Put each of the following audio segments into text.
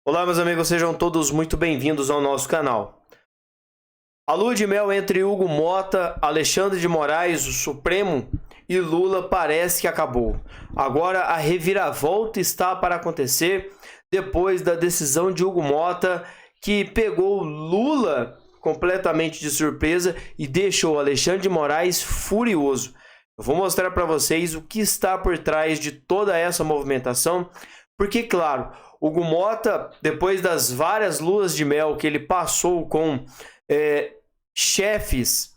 Olá, meus amigos, sejam todos muito bem-vindos ao nosso canal. A lua de mel entre Hugo Motta, Alexandre de Moraes, o Supremo, e Lula parece que acabou. Agora a reviravolta está para acontecer depois da decisão de Hugo Motta, que pegou Lula completamente de surpresa e deixou Alexandre de Moraes furioso. Eu vou mostrar para vocês o que está por trás de toda essa movimentação, porque, claro, Hugo Motta, depois das várias luas de mel que ele passou com chefes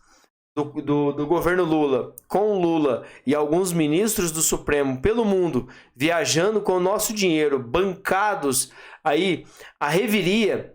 do governo Lula, com Lula e alguns ministros do Supremo pelo mundo, viajando com o nosso dinheiro, bancados aí, a reviria,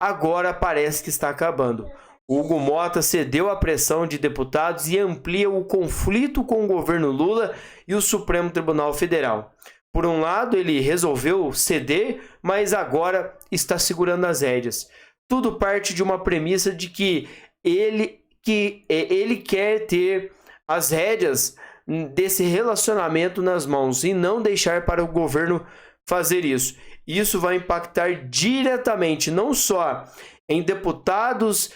agora parece que está acabando. O Hugo Motta cedeu à pressão de deputados e amplia o conflito com o governo Lula e o Supremo Tribunal Federal. Por um lado, ele resolveu ceder, mas agora está segurando as rédeas. Tudo parte de uma premissa de que ele quer ter as rédeas desse relacionamento nas mãos e não deixar para o governo fazer isso. Isso vai impactar diretamente não só em deputados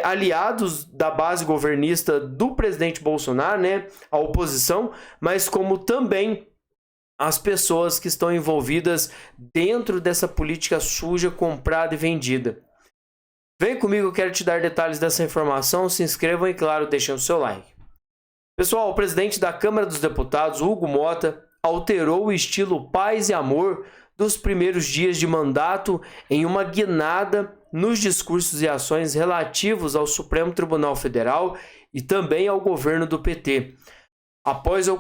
aliados da base governista do presidente Bolsonaro, né, a oposição, mas como também as pessoas que estão envolvidas dentro dessa política suja, comprada e vendida. Vem comigo, eu quero te dar detalhes dessa informação. Se inscrevam e, claro, deixem o seu like. Pessoal, o presidente da Câmara dos Deputados, Hugo Motta, alterou o estilo paz e amor dos primeiros dias de mandato em uma guinada nos discursos e ações relativos ao Supremo Tribunal Federal e também ao governo do PT. Após ele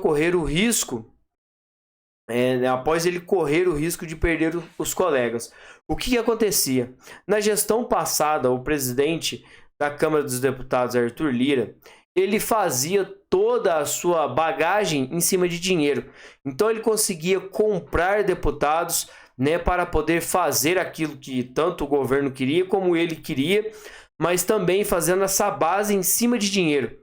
correr o risco de perder os colegas. O que acontecia? Na gestão passada, o presidente da Câmara dos Deputados, Arthur Lira, ele fazia toda a sua bagagem em cima de dinheiro. Então ele conseguia comprar deputados, né, para poder fazer aquilo que tanto o governo queria como ele queria, mas também fazendo essa base em cima de dinheiro.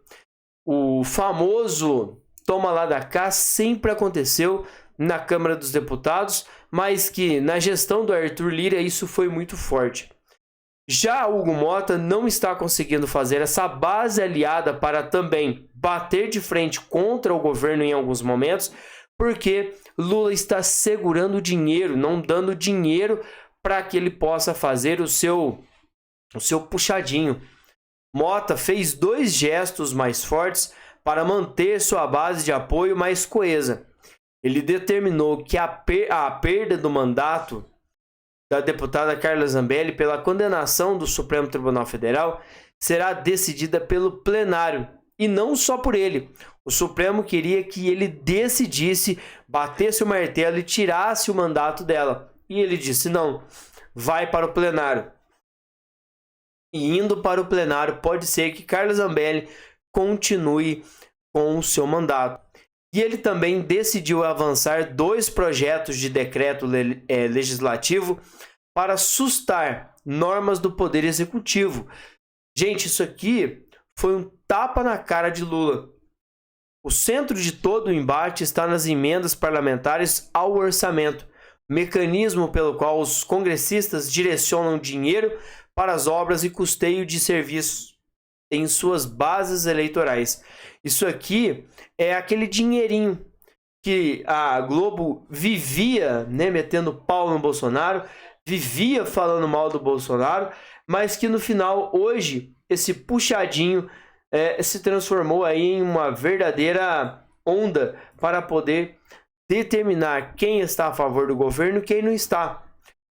O famoso toma lá da cá sempre aconteceu na Câmara dos Deputados, mas que na gestão do Arthur Lira isso foi muito forte. Já Hugo Motta não está conseguindo fazer essa base aliada para também bater de frente contra o governo em alguns momentos, porque Lula está segurando dinheiro, não dando dinheiro para que ele possa fazer o seu puxadinho. Motta fez 2 gestos mais fortes para manter sua base de apoio mais coesa. Ele determinou que a perda do mandato da deputada Carla Zambelli pela condenação do Supremo Tribunal Federal será decidida pelo plenário e não só por ele. O Supremo queria que ele decidisse, batesse o martelo e tirasse o mandato dela. E ele disse não, vai para o plenário. E indo para o plenário, pode ser que Carla Zambelli continue com o seu mandato. E ele também decidiu avançar 2 projetos de decreto legislativo para sustar normas do Poder Executivo. Gente, isso aqui foi um tapa na cara de Lula. O centro de todo o embate está nas emendas parlamentares ao orçamento, mecanismo pelo qual os congressistas direcionam dinheiro para as obras e custeio de serviços em suas bases eleitorais. Isso aqui é aquele dinheirinho que a Globo vivia, né, metendo pau no Bolsonaro, vivia falando mal do Bolsonaro, mas que no final, hoje, esse puxadinho se transformou aí em uma verdadeira onda para poder determinar quem está a favor do governo e quem não está.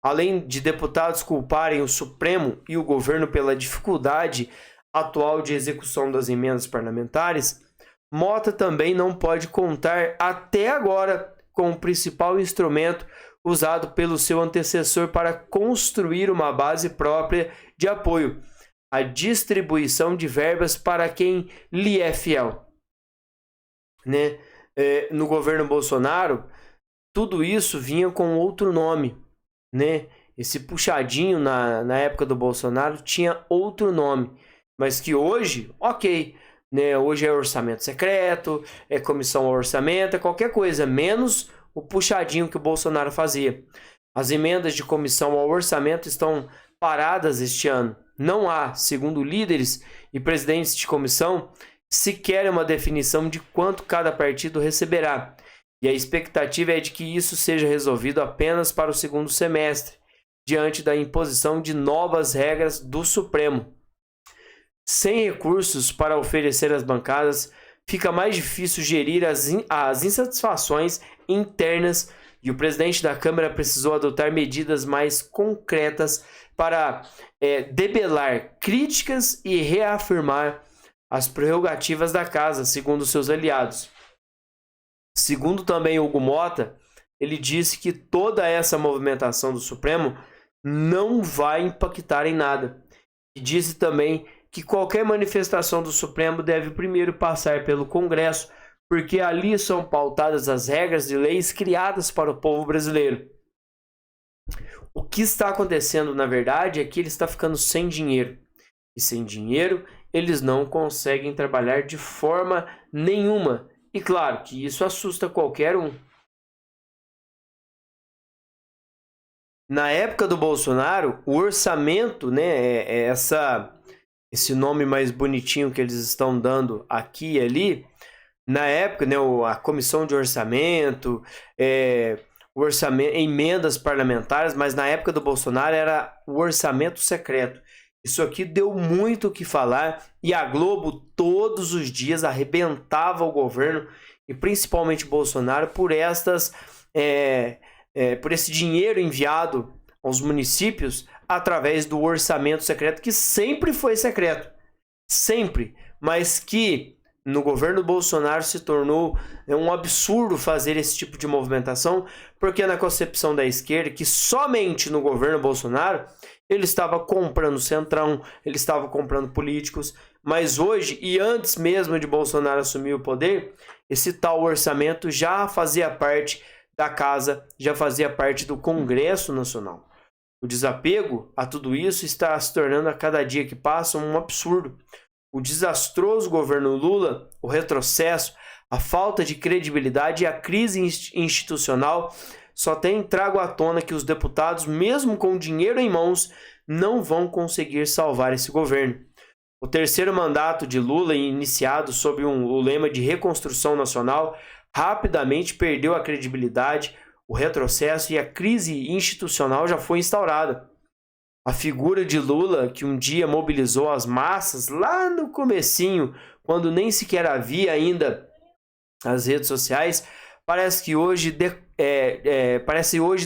Além de deputados culparem o Supremo e o governo pela dificuldade atual de execução das emendas parlamentares, Motta também não pode contar até agora com o principal instrumento usado pelo seu antecessor para construir uma base própria de apoio, a distribuição de verbas para quem lhe é fiel. Né? No governo Bolsonaro, tudo isso vinha com outro nome, né? Esse puxadinho na época do Bolsonaro tinha outro nome, mas que hoje, ok, né? Hoje é orçamento secreto, é comissão ao orçamento, é qualquer coisa, menos o puxadinho que o Bolsonaro fazia. As emendas de comissão ao orçamento estão paradas este ano. Não há, segundo líderes e presidentes de comissão, sequer uma definição de quanto cada partido receberá. E a expectativa é de que isso seja resolvido apenas para o segundo semestre, diante da imposição de novas regras do Supremo. Sem recursos para oferecer às bancadas, fica mais difícil gerir as insatisfações internas e o presidente da Câmara precisou adotar medidas mais concretas para debelar críticas e reafirmar as prerrogativas da casa, segundo seus aliados. Segundo também Hugo Mota, ele disse que toda essa movimentação do Supremo não vai impactar em nada. E disse também que qualquer manifestação do Supremo deve primeiro passar pelo Congresso, porque ali são pautadas as regras de leis criadas para o povo brasileiro. O que está acontecendo, na verdade, é que ele está ficando sem dinheiro. E sem dinheiro, eles não conseguem trabalhar de forma nenhuma. E claro que isso assusta qualquer um. Na época do Bolsonaro, o orçamento, né, esse nome mais bonitinho que eles estão dando aqui e ali, na época, né, a comissão de orçamento, emendas parlamentares, mas na época do Bolsonaro era o orçamento secreto. Isso aqui deu muito o que falar e a Globo todos os dias arrebentava o governo e principalmente Bolsonaro por por esse dinheiro enviado aos municípios através do orçamento secreto, que sempre foi secreto, sempre, mas que no governo Bolsonaro se tornou um absurdo fazer esse tipo de movimentação, porque na concepção da esquerda, que somente no governo Bolsonaro, ele estava comprando Centrão, ele estava comprando políticos, mas hoje, e antes mesmo de Bolsonaro assumir o poder, esse tal orçamento já fazia parte da casa, já fazia parte do Congresso Nacional. O desapego a tudo isso está se tornando a cada dia que passa um absurdo. O desastroso governo Lula, o retrocesso, a falta de credibilidade e a crise institucional só tem trago à tona que os deputados, mesmo com dinheiro em mãos, não vão conseguir salvar esse governo. O terceiro mandato de Lula, iniciado sob o lema de reconstrução nacional, rapidamente perdeu a credibilidade, o retrocesso e a crise institucional já foi instaurada. A figura de Lula, que um dia mobilizou as massas lá no comecinho, quando nem sequer havia ainda as redes sociais, parece hoje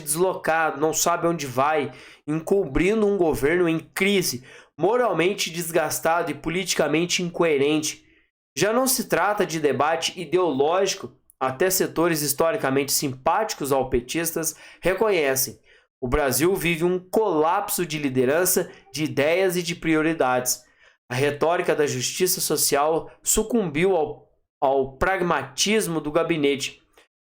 deslocado, não sabe onde vai, encobrindo um governo em crise, moralmente desgastado e politicamente incoerente. Já não se trata de debate ideológico, até setores historicamente simpáticos aos petistas reconhecem. O Brasil vive um colapso de liderança, de ideias e de prioridades. A retórica da justiça social sucumbiu ao pragmatismo do gabinete.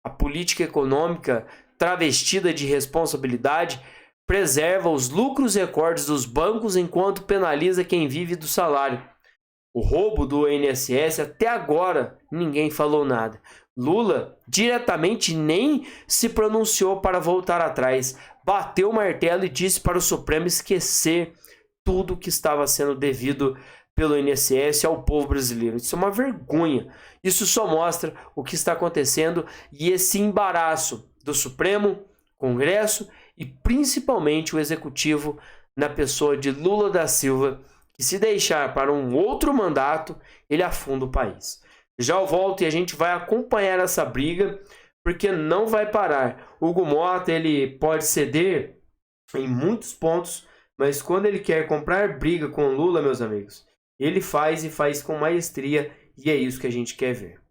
A política econômica, travestida de responsabilidade, preserva os lucros recordes dos bancos enquanto penaliza quem vive do salário. O roubo do INSS, até agora, ninguém falou nada. Lula diretamente nem se pronunciou para voltar atrás. Bateu o martelo e disse para o Supremo esquecer tudo que estava sendo devido pelo INSS ao povo brasileiro. Isso é uma vergonha. Isso só mostra o que está acontecendo e esse embaraço do Supremo, Congresso e principalmente o Executivo na pessoa de Lula da Silva, que se deixar para um outro mandato, ele afunda o país. Já eu volto e a gente vai acompanhar essa briga, porque não vai parar. Hugo Mota, ele pode ceder em muitos pontos, mas quando ele quer comprar briga com Lula, meus amigos, ele faz e faz com maestria, e é isso que a gente quer ver.